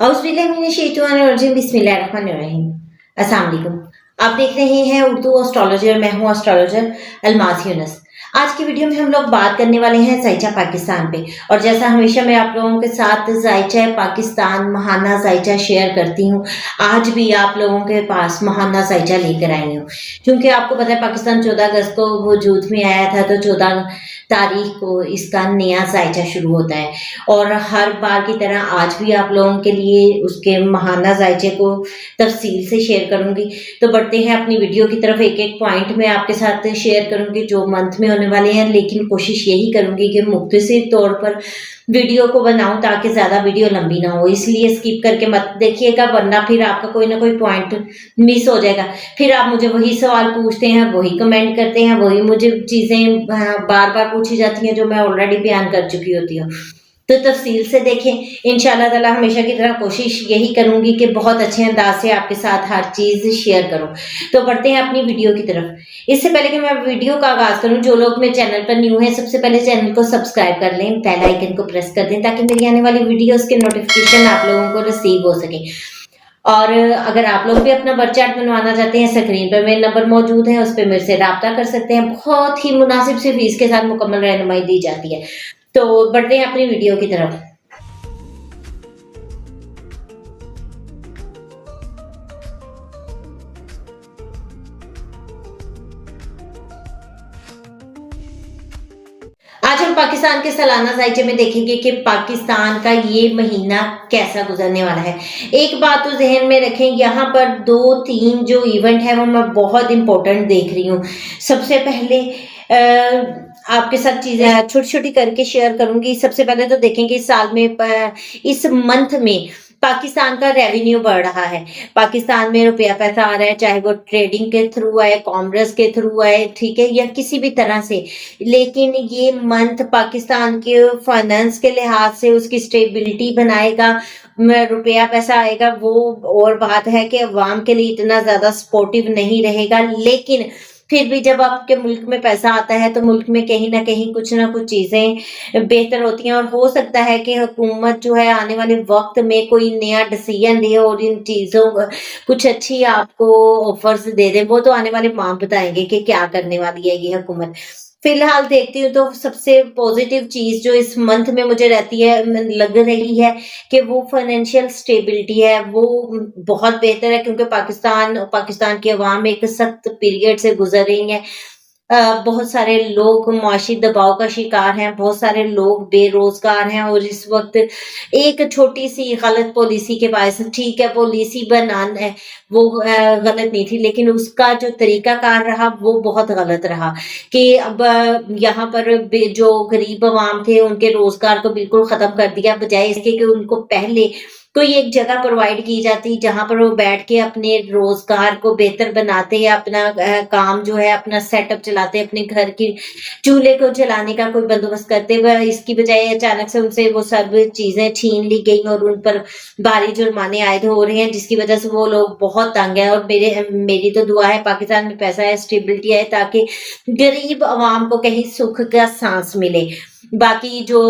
बिस्मिल्लाहिर्रहमानिर्रहीम। अस्सलाम वालेकुम। आप देख रहे हैं उर्दू एस्ट्रोलॉजर, मैं हूँ एस्ट्रोलॉजर अल्मास यूनुस। आज की वीडियो में हम लोग बात करने वाले हैं ज़ायचा पाकिस्तान पे। और जैसा हमेशा मैं आप लोगों के साथ ज़ायचा पाकिस्तान महाना ज़ायचा शेयर करती हूँ, आज भी आप लोगों के पास महाना ज़ायचा लेकर आई हूँ, क्योंकि आपको पता है पाकिस्तान 14 अगस्त को वजूद में आया था, तो 14 तारीख को इसका नया ज़ायचा शुरू होता है। और हर बार की तरह आज भी आप लोगों के लिए उसके महाना ज़ायचे को तफसील से शेयर करूंगी। तो बढ़ते हैं अपनी वीडियो की तरफ। एक एक पॉइंट मैं आपके साथ शेयर करूंगी जो मंथ में होने वाले हैं, लेकिन कोशिश यही करूंगी कि मुख्तसर तौर पर वीडियो को बनाऊं ताकि ज़्यादा वीडियो लंबी ना हो, इसलिए स्किप करके मत देखिएगा, वरना फिर आपका कोई ना कोई पॉइंट मिस हो जाएगा। फिर आप मुझे वही सवाल पूछते हैं, वही कमेंट करते हैं, वही मुझे चीज़ें बार बार पूछी जाती हैं जो मैं ऑलरेडी बयान कर चुकी होती हूँ। तो तफसील से देखें। इंशाल्लाह ताला हमेशा की तरह कोशिश यही करूंगी कि बहुत अच्छे अंदाज से आपके साथ हर चीज़ शेयर करूं। तो बढ़ते हैं अपनी वीडियो की तरफ। इससे पहले कि मैं वीडियो का आगाज़ करूं, जो लोग मेरे चैनल पर न्यू हैं, सबसे पहले चैनल को सब्सक्राइब कर लें, बेल आइकन को प्रेस कर दें ताकि मेरी आने वाली वीडियोज़ के नोटिफिकेशन आप लोगों को रिसीव हो सके। और अगर आप लोग भी अपना बर्थ चार्ट बनवाना चाहते हैं, स्क्रीन पर मेरे नंबर मौजूद है, उस पर मेरे से राब्ता कर सकते हैं। बहुत ही मुनासिब सी फीस के साथ मुकम्मल रहनुमाई दी जाती है। तो बढ़ते हैं अपनी वीडियो की तरफ। आज हम पाकिस्तान के सालाना ज़ायचे में देखेंगे कि पाकिस्तान का ये महीना कैसा गुजरने वाला है। एक बात तो ज़हन में रखें, यहाँ पर 2-3 जो इवेंट है वो मैं बहुत इंपॉर्टेंट देख रही हूँ। सबसे पहले आपके साथ चीज़ें छोटी-छोटी करके शेयर करूँगी। सबसे पहले तो देखेंगे इस साल में इस मंथ में पाकिस्तान का रेवेन्यू बढ़ रहा है। पाकिस्तान में रुपया पैसा आ रहा है, चाहे वो ट्रेडिंग के थ्रू आए, कॉमर्स के थ्रू आए, ठीक है, या किसी भी तरह से। लेकिन ये मंथ पाकिस्तान के फाइनेंस के लिहाज से उसकी स्टेबिलिटी बनाएगा, रुपया पैसा आएगा। वो और बात है कि अवाम के लिए इतना ज़्यादा सपोर्टिव नहीं रहेगा, लेकिन फिर भी जब आपके मुल्क में पैसा आता है तो मुल्क में कहीं ना कहीं कुछ ना कुछ चीज़ें बेहतर होती हैं। और हो सकता है कि हुकूमत जो है आने वाले वक्त में कोई नया डिसीजन ले और इन चीज़ों कुछ अच्छी आपको ऑफर्स दे दे। वो तो आने वाले माह बताएंगे कि क्या करने वाली है ये हुकूमत। फिलहाल देखती हूँ तो सबसे पॉजिटिव चीज़ जो इस मंथ में मुझे रहती है, लग रही है कि वो फाइनेंशियल स्टेबिलिटी है, वो बहुत बेहतर है, क्योंकि पाकिस्तान की अवाम एक सख्त पीरियड से गुजर रही है। बहुत सारे लोग मुआशी दबाव का शिकार हैं, बहुत सारे लोग बेरोजगार हैं, और इस वक्त एक छोटी सी गलत पॉलिसी के बायस, ठीक है पॉलिसी बनाना है वो गलत नहीं थी, लेकिन उसका जो तरीकाकार रहा वो बहुत गलत रहा कि अब यहाँ पर जो गरीब अवाम थे उनके रोजगार को बिल्कुल खत्म कर दिया, बजाय इसके कि उनको पहले कोई एक जगह प्रोवाइड की जाती जहां पर वो बैठ के अपने रोजगार को बेहतर बनाते या अपना काम जो है अपना सेटअप चलाते, अपने घर की चूल्हे को चलाने का कोई बंदोबस्त करते। वह इसकी बजाय अचानक से उनसे वो सब चीजें छीन ली गई और उन पर भारी जुर्माने आयद हो रहे हैं, जिसकी वजह से वो लोग बहुत तंग है। और मेरी तो दुआ है पाकिस्तान में पैसा है, स्टेबिलिटी है, ताकि गरीब अवाम को कहीं सुख का सांस मिले। बाकी जो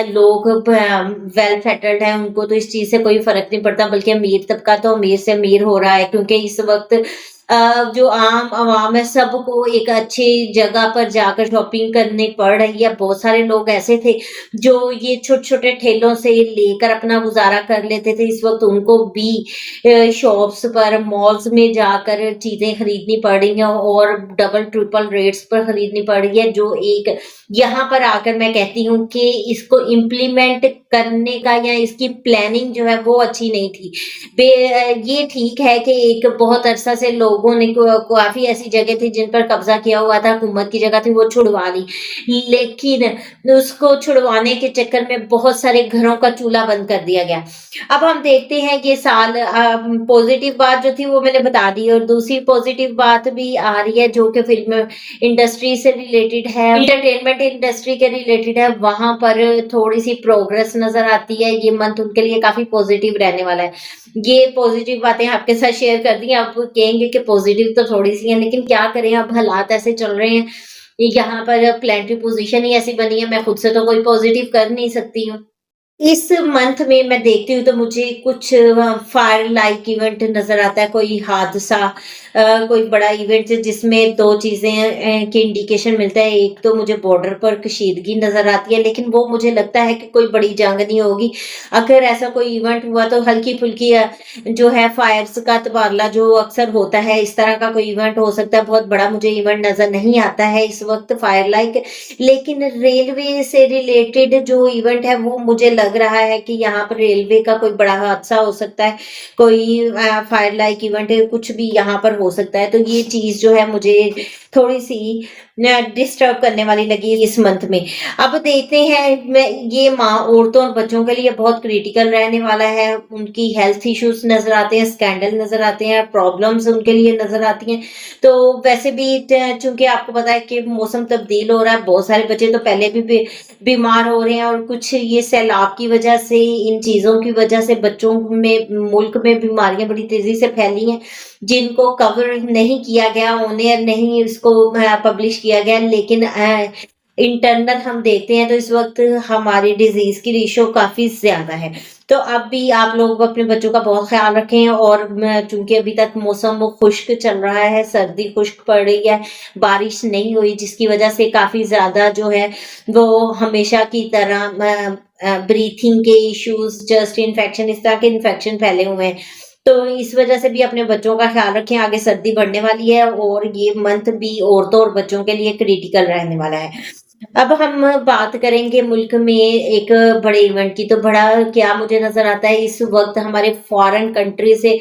लोग वेल सेटल्ड हैं उनको तो इस चीज़ से कोई फ़र्क नहीं पड़ता, बल्कि अमीर तबका तो अमीर से अमीर हो रहा है, क्योंकि इस वक्त जो आम आवाम है सबको एक अच्छी जगह पर जाकर शॉपिंग करनी पड़ रही है। बहुत सारे लोग ऐसे थे जो ये छोटे-छोटे ठेलों से लेकर अपना गुज़ारा कर लेते थे, इस वक्त उनको भी शॉप्स पर, मॉल्स में जाकर चीज़ें खरीदनी पड़ रही हैं और डबल ट्रिपल रेट्स पर खरीदनी पड़ रही है, जो एक यहाँ पर आकर मैं कहती हूँ कि इसको इम्प्लीमेंट करने का या इसकी प्लानिंग जो है वो अच्छी नहीं थी। ये ठीक है कि एक बहुत अरसा से लोगों ने काफ़ी ऐसी जगह थी जिन पर कब्जा किया हुआ था, हुकूमत की जगह थी, वो छुड़वा ली, लेकिन उसको छुड़वाने के चक्कर में बहुत सारे घरों का चूल्हा बंद कर दिया गया। अब हम देखते हैं कि साल पॉजिटिव बात जो थी वो मैंने बता दी, और दूसरी पॉजिटिव बात भी आ रही है जो कि फिल्म इंडस्ट्री से रिलेटेड है, एंटरटेनमेंट इंडस्ट्री के रिलेटेड है। वहां पर थोड़ी सी प्रोग्रेस नजर आती है। ये मंथ उनके लिए काफी पॉजिटिव रहने वाला है। ये पॉजिटिव बातें आपके साथ शेयर कर दी। आप कहेंगे कि पॉजिटिव तो थोड़ी सी है, लेकिन क्या करें, अब हालात ऐसे चल रहे हैं, यहाँ पर प्लानिटरी पोजीशन ही ऐसी बनी है, मैं खुद से तो कोई पॉजिटिव कर नहीं सकती हूँ। इस मंथ में मैं देखती हूँ तो मुझे कुछ फायर लाइक इवेंट नज़र आता है, कोई हादसा, कोई बड़ा इवेंट जिसमें 2 चीज़ें के इंडिकेशन मिलता है। एक तो मुझे बॉर्डर पर कशीदगी नज़र आती है, लेकिन वो मुझे लगता है कि कोई बड़ी जंग नहीं होगी। अगर ऐसा कोई इवेंट हुआ तो हल्की-फुल्की जो है फायर्स का तबादला जो अक्सर होता है, इस तरह का कोई इवेंट हो सकता है। बहुत बड़ा मुझे इवेंट नज़र नहीं आता है इस वक़्त फायर लाइक। लेकिन रेलवे से रिलेटेड जो इवेंट है वो मुझे लग रहा है कि यहाँ पर रेलवे का कोई बड़ा हादसा हो सकता है, कोई फायर लाइक इवेंट है, कुछ भी यहाँ पर हो सकता है। तो ये चीज़ जो है मुझे थोड़ी-सी डिस्टर्ब करने वाली लगी इस मंथ में। अब देखते हैं, मैं ये माँ औरतों और बच्चों के लिए बहुत क्रिटिकल रहने वाला है। उनकी हेल्थ इश्यूज़ नज़र आते हैं, स्कैंडल नज़र आते हैं, प्रॉब्लम्स उनके लिए नज़र आती हैं। तो वैसे भी चूंकि आपको पता है कि मौसम तब्दील हो रहा है, बहुत सारे बच्चे तो पहले भी बीमार हो रहे हैं, और कुछ ये सैलाब की वजह से, इन चीज़ों की वजह से बच्चों में, मुल्क में बीमारियां बड़ी तेजी से फैली हैं, जिनको कवर नहीं किया गया, ऑन एयर नहीं इसको पब्लिश किया गया। लेकिन इंटरनल हम देखते हैं तो इस वक्त हमारी डिजीज की रेशो काफी ज्यादा है। तो अब भी आप लोग अपने बच्चों का बहुत ख्याल रखें। और चूंकि अभी तक मौसम वो खुश्क चल रहा है, सर्दी खुश्क पड़ रही है, बारिश नहीं हुई, जिसकी वजह से काफी ज्यादा जो है वो हमेशा की तरह ब्रीथिंग के इश्यूज, जस्ट इन्फेक्शन, इस तरह के इन्फेक्शन फैले हुए हैं। तो इस वजह से भी अपने बच्चों का ख्याल रखें, आगे सर्दी बढ़ने वाली है और ये मंथ भी औरतों और बच्चों के लिए क्रिटिकल रहने वाला है। अब हम बात करेंगे मुल्क में एक बड़े इवेंट की। तो बड़ा क्या मुझे नज़र आता है इस वक़्त हमारे फ़ॉरेन कंट्री से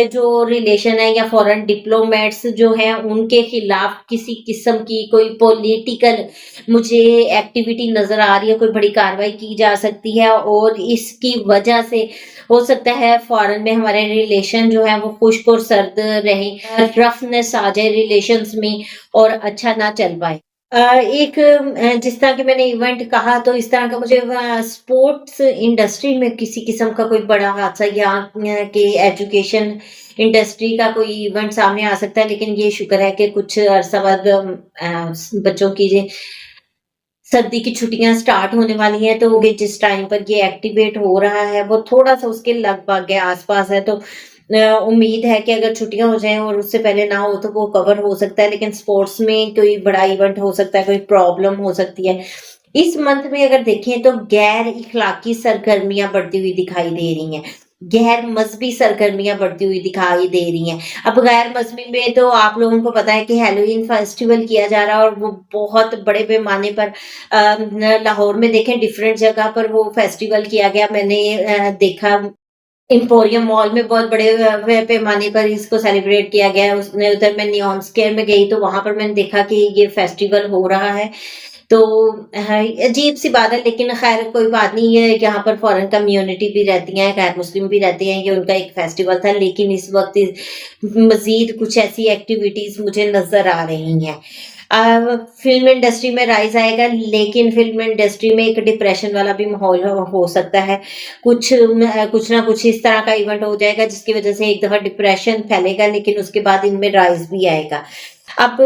जो रिलेशन है, या फ़ॉरेन डिप्लोमेट्स जो हैं उनके खिलाफ किसी किस्म की कोई पॉलिटिकल मुझे एक्टिविटी नज़र आ रही है, कोई बड़ी कार्रवाई की जा सकती है, और इसकी वजह से हो सकता है फ़ॉरेन में हमारे रिलेशन जो है वो खुश्क और सर्द रहें, रफ़नेस आ जाए रिलेशंस में और अच्छा ना चल पाए। एक जिस तरह के मैंने इवेंट कहा, तो इस तरह का मुझे स्पोर्ट्स इंडस्ट्री में किसी किस्म का कोई बड़ा हादसा, या कि एजुकेशन इंडस्ट्री का कोई इवेंट सामने आ सकता है। लेकिन ये शुक्र है कि कुछ अरसा बाद बच्चों की सर्दी की छुट्टियां स्टार्ट होने वाली हैं, तो ये जिस टाइम पर ये एक्टिवेट हो रहा है वो थोड़ा सा उसके लगभग के आसपास है। तो उम्मीद है कि अगर छुट्टियां हो जाएं और उससे पहले ना हो तो वो कवर हो सकता है। लेकिन स्पोर्ट्स में कोई बड़ा इवेंट हो सकता है, कोई प्रॉब्लम हो सकती है। इस मंथ में अगर देखें तो गैर इखलाकी सरगर्मियां बढ़ती हुई दिखाई दे रही हैं, गैर मजहबी सरगर्मियां बढ़ती हुई दिखाई दे रही हैं। अब गैर मजहबी में तो आप लोगों को पता है कि हैलोवीन फेस्टिवल किया जा रहा है, और वो बहुत बड़े पैमाने पर लाहौर में देखें डिफरेंट जगह पर वो फेस्टिवल किया गया। मैंने देखा एम्पोरियम मॉल में बहुत बड़े पैमाने पर इसको सेलिब्रेट किया गया है। उसने उधर मैं नियॉन स्क्वायर में गई तो वहां पर मैंने देखा कि ये फेस्टिवल हो रहा है। तो अजीब सी बात है, लेकिन खैर कोई बात नहीं है। यहाँ पर फॉरेन कम्युनिटी भी रहती है, गैर मुस्लिम भी रहते हैं, ये उनका एक फेस्टिवल था। लेकिन इस वक्त मजीद कुछ ऐसी एक्टिविटीज मुझे नजर आ रही हैं। फ़िल्म इंडस्ट्री में राइज़ आएगा, लेकिन फ़िल्म इंडस्ट्री में एक डिप्रेशन वाला भी माहौल हो सकता है। कुछ ना कुछ इस तरह का इवेंट हो जाएगा जिसकी वज़ह से एक दफ़ा डिप्रेशन फैलेगा, लेकिन उसके बाद इनमें राइज़ भी आएगा। अब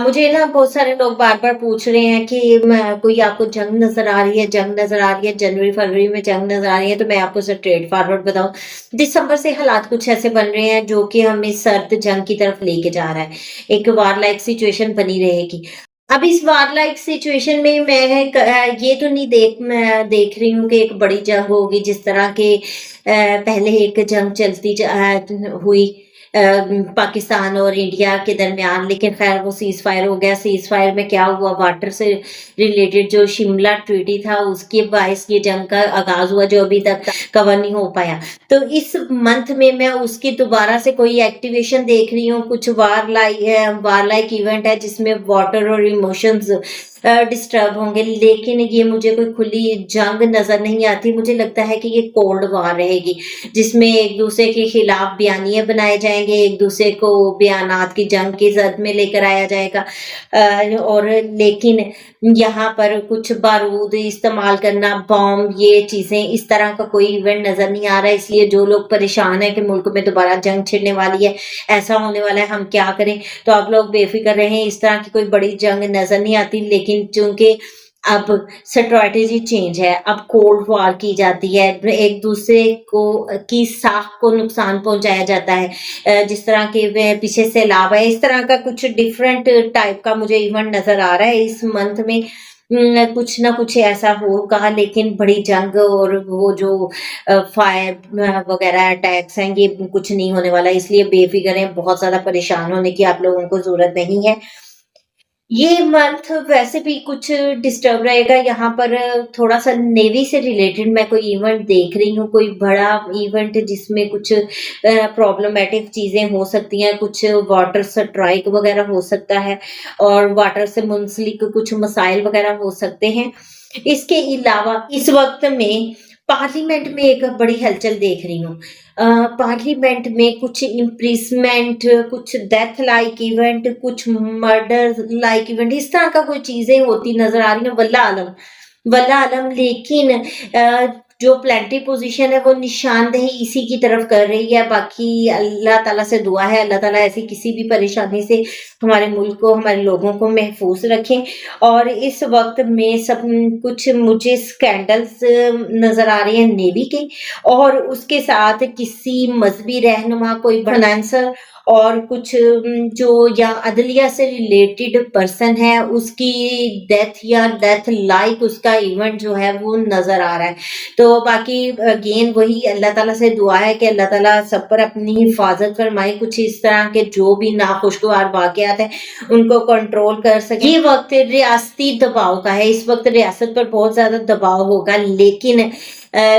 मुझे ना बहुत सारे लोग बार-बार पूछ रहे हैं कि कोई आपको जंग नज़र आ रही है, जंग नज़र आ रही है, जनवरी-फरवरी में जंग नज़र आ रही है। तो मैं आपको स्ट्रेट फॉरवर्ड बताऊँ, दिसंबर से हालात कुछ ऐसे बन रहे हैं जो कि हमें सर्द जंग की तरफ लेके जा रहा है। एक वार लाइक सिचुएशन बनी रहेगी। अब इस वार लाइक सिचुएशन में मैं ये तो नहीं मैं देख रही हूँ कि एक बड़ी जंग होगी जिस तरह के पहले एक जंग हुई पाकिस्तान और इंडिया के दरमियान। लेकिन खैर वो सीज फायर हो गया। सीज फायर में क्या हुआ, वाटर से रिलेटेड जो शिमला ट्रीटी था उसके बायस ये जंग का आगाज हुआ, जो अभी तक कवर नहीं हो पाया। तो इस मंथ में मैं उसकी दोबारा से कोई एक्टिवेशन देख रही हूँ। कुछ वार लाइक इवेंट है जिसमें वाटर और इमोशंस डिस्टर्ब होंगे, लेकिन ये मुझे कोई खुली जंग नजर नहीं आती। मुझे लगता है कि ये कोल्ड वार रहेगी जिसमें एक दूसरे के खिलाफ बयानिए बनाए जाएंगे, एक दूसरे को बयानात की जंग की जद में लेकर आया जाएगा। और लेकिन यहाँ पर कुछ बारूद इस्तेमाल करना, बॉम्ब, ये चीजें, इस तरह का कोई इवेंट नजर नहीं आ रहा है। इसलिए जो लोग परेशान है कि मुल्क में दोबारा जंग छिड़ने वाली है, ऐसा होने वाला है, हम क्या करें, तो आप लोग बेफिक्र रहें। इस तरह की कोई बड़ी जंग नजर नहीं आती। लेकिन चूंकि अब स्ट्रैटेजी चेंज है, अब कोल्ड वॉर की जाती है, एक दूसरे को की साख को नुकसान पहुंचाया जाता है, जिस तरह के पीछे सैलाब है, इस तरह का कुछ डिफरेंट टाइप का मुझे इवेंट नजर आ रहा है इस मंथ में। कुछ ना कुछ ऐसा होगा, लेकिन बड़ी जंग और वो जो फायर वगैरह अटैक्स हैं, ये कुछ नहीं होने वाला, इसलिए बेफिक्र हैं, बहुत ज्यादा परेशान होने की आप लोगों को जरूरत नहीं है। ये मंथ वैसे भी कुछ डिस्टर्ब रहेगा यहाँ पर। थोड़ा सा नेवी से रिलेटेड मैं कोई इवेंट देख रही हूँ, कोई बड़ा इवेंट जिसमें कुछ प्रॉब्लमेटिक चीजें हो सकती हैं, कुछ वाटर स्ट्राइक वगैरह हो सकता है और वाटर से मुंसलिक कुछ मसाइल वगैरह हो सकते हैं। इसके अलावा इस वक्त में पार्लियामेंट में एक बड़ी हलचल देख रही हूँ। पार्लियामेंट में कुछ इम्प्रिजमेंट, कुछ डेथ लाइक इवेंट, कुछ मर्डर लाइक इवेंट, इस तरह का कोई चीजें होती नजर आ रही हैं। वल्लाह आलम, वल्लाह आलम, लेकिन जो प्लेंटी पोजीशन है वो निशानदेही इसी की तरफ कर रही है। बाकी अल्लाह ताला से दुआ है, अल्लाह ताला ऐसी किसी भी परेशानी से हमारे मुल्क को, हमारे लोगों को महफूज रखें। और इस वक्त में सब कुछ मुझे स्कैंडल्स नजर आ रहे हैं नेवी के, और उसके साथ किसी मजहबी रहनुमा, कोई फाइनेंसर और कुछ जो या अदलिया से रिलेटेड पर्सन है, उसकी डेथ या डेथ लाइक उसका इवेंट जो है वो नजर आ रहा है। तो बाकी अगेन वही अल्लाह ताला से दुआ है कि अल्लाह ताला सब पर अपनी हिफाजत फरमाए, कुछ इस तरह के जो भी नाखुशगवार वाकयात हैं उनको कंट्रोल कर सके। ये वक्त रियासती दबाव का है, इस वक्त रियासत पर बहुत ज्यादा दबाव होगा, लेकिन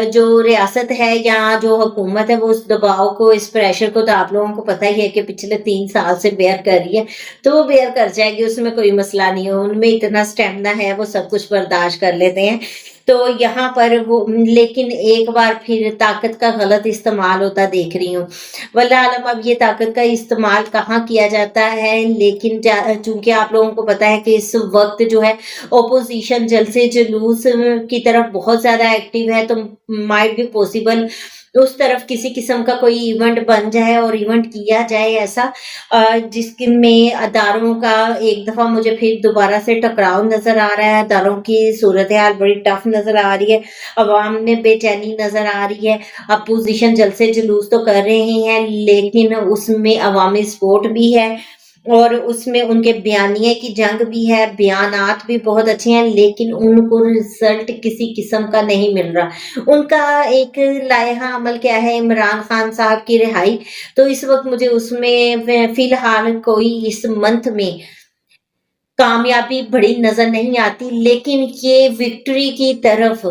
जो रियासत है या जो हुकूमत है वो उस दबाव को, इस प्रेशर को, तो आप लोगों को पता ही है कि पिछले 3 साल से बेयर कर रही है, तो वो बेयर कर जाएगी, उसमें कोई मसला नहीं है, उनमें इतना स्टेमिना है, वो सब कुछ बर्दाश्त कर लेते हैं। तो यहाँ पर वो, लेकिन एक बार फिर ताकत का गलत इस्तेमाल होता देख रही हूँ। वल्लाह आलम अब ये ताकत का इस्तेमाल कहाँ किया जाता है, लेकिन चूंकि आप लोगों को पता है कि इस वक्त जो है ओपोजिशन जलसे जुलूस की तरफ बहुत ज्यादा एक्टिव है, तो माइट बी पॉसिबल उस तरफ किसी किस्म का कोई इवेंट बन जाए और इवेंट किया जाए ऐसा, जिसके में अदारों का एक दफा मुझे फिर दोबारा से टकराव नजर आ रहा है। अदारों की सूरत हाल बड़ी टफ नजर आ रही है, अवाम में बेचैनी नजर आ रही है। अपोजिशन जलसे जुलूस तो कर रहे हैं, लेकिन उसमें अवामी सपोर्ट भी है और उसमें उनके बयानिए की जंग भी है, बयानात भी बहुत अच्छे हैं, लेकिन उनको रिजल्ट किसी किस्म का नहीं मिल रहा। उनका एक लायहा अमल क्या है, इमरान खान साहब की रिहाई, तो इस वक्त मुझे उसमें फिलहाल कोई इस मंथ में कामयाबी बड़ी नजर नहीं आती, लेकिन ये विक्ट्री की तरफ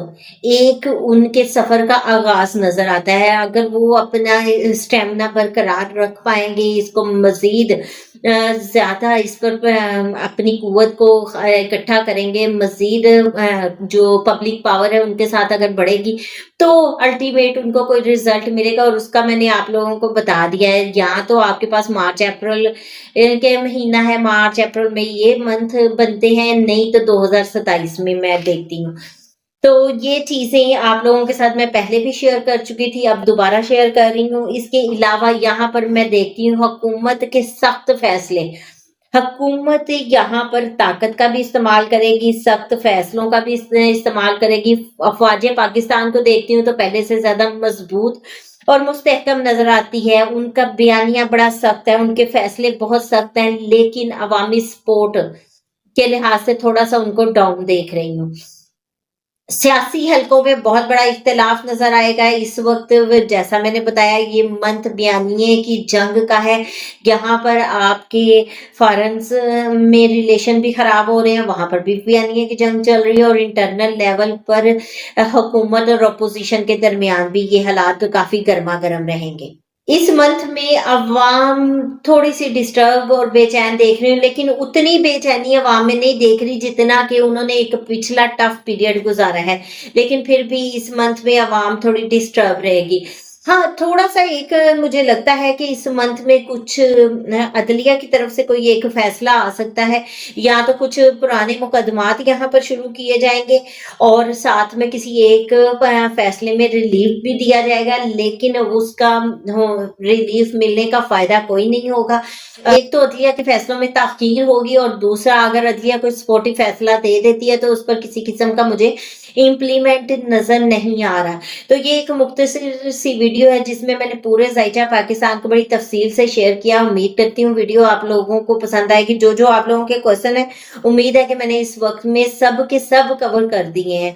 एक उनके सफर का आगाज नजर आता है। अगर वो अपना स्टेमिना बरकरार रख पाएंगे, इसको मजीद ज्यादा इस पर अपनी कुव्वत को इकट्ठा करेंगे, मजीद जो पब्लिक पावर है उनके साथ अगर बढ़ेगी, तो अल्टीमेट उनको कोई रिजल्ट मिलेगा। और उसका मैंने आप लोगों को बता दिया है। यहाँ तो आपके पास मार्च अप्रैल के महीना है, मार्च अप्रैल में ये मंथ बनते हैं, नहीं तो 2027 में मैं देखती हूँ। तो ये चीजें आप लोगों के साथ मैं पहले भी शेयर कर चुकी थी, अब दोबारा शेयर कर रही हूँ। इसके अलावा यहाँ पर मैं देखती हूँ हुकूमत के सख्त फैसले। हुकूमत यहाँ पर ताकत का भी इस्तेमाल करेगी, सख्त फैसलों का भी इस्तेमाल करेगी। अफवाज पाकिस्तान को देखती हूँ तो पहले से ज्यादा मजबूत और मुस्तहकम नजर आती है। उनका बयानिया बड़ा सख्त है, उनके फैसले बहुत सख्त हैं, लेकिन अवामी सपोर्ट के लिहाज से थोड़ा सा उनको डाउन देख रही हूँ। सियासी हलकों में बहुत बड़ा इख्तिलाफ नजर आएगा इस वक्त। जैसा मैंने बताया, ये मंथ बयानिए की जंग का है। यहाँ पर आपके फॉरेन्स में रिलेशन भी खराब हो रहे हैं, वहां पर भी बयानिए की जंग चल रही है, और इंटरनल लेवल पर हुकूमत और अपोजिशन के दरमियान भी ये हालात काफी गर्मा गर्म रहेंगे। इस मंथ में अवाम थोड़ी सी डिस्टर्ब और बेचैन देख रही हूँ, लेकिन उतनी बेचैनी अवाम में नहीं देख रही जितना कि उन्होंने एक पिछला टफ पीरियड गुजारा है। लेकिन फिर भी इस मंथ में अवाम थोड़ी डिस्टर्ब रहेगी। हाँ, थोड़ा-सा एक मुझे लगता है कि इस मंथ में कुछ अदलिया की तरफ से कोई एक फैसला आ सकता है, या तो कुछ पुराने मुकदमात यहाँ पर शुरू किए जाएँगे और साथ में किसी एक फैसले में रिलीफ भी दिया जाएगा, लेकिन उसका हो रिलीफ मिलने का फ़ायदा कोई नहीं होगा। एक तो अदलिया के फैसलों में ताख़ीर होगी और दूसरा अगर अदलिया कोई सपोर्टिव फैसला दे देती है, तो उस पर किसी किस्म का मुझे इम्प्लीमेंट नज़र नहीं आ रहा। तो ये एक मुख्तसर सी वीडियो है जिसमें मैंने पूरे ज़ायचा पाकिस्तान को बड़ी तफ़सील से शेयर किया। उम्मीद करती हूँ वीडियो आप लोगों को पसंद आएगी। जो-जो आप लोगों के क्वेश्चन हैं, उम्मीद है कि मैंने इस वक़्त में सब के सब कवर कर दिए हैं।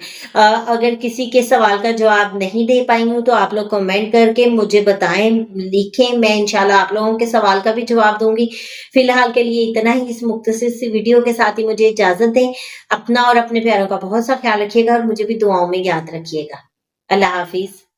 अगर किसी के सवाल का जवाब नहीं दे पाई हूँ, तो आप लोग कमेंट करके मुझे बताएँ, लिखें, मैं इंशाल्लाह आप लोगों के सवाल का भी जवाब दूँगी। फ़िलहाल के लिए इतना ही। इस मुख्तसर सी वीडियो के साथ ही मुझे इजाज़त दें। अपना और अपने प्यारों का बहुत सा ख्याल रखिएगा और मुझे भी दुआओं में याद रखिएगा। अल्लाह हाफ़िज़।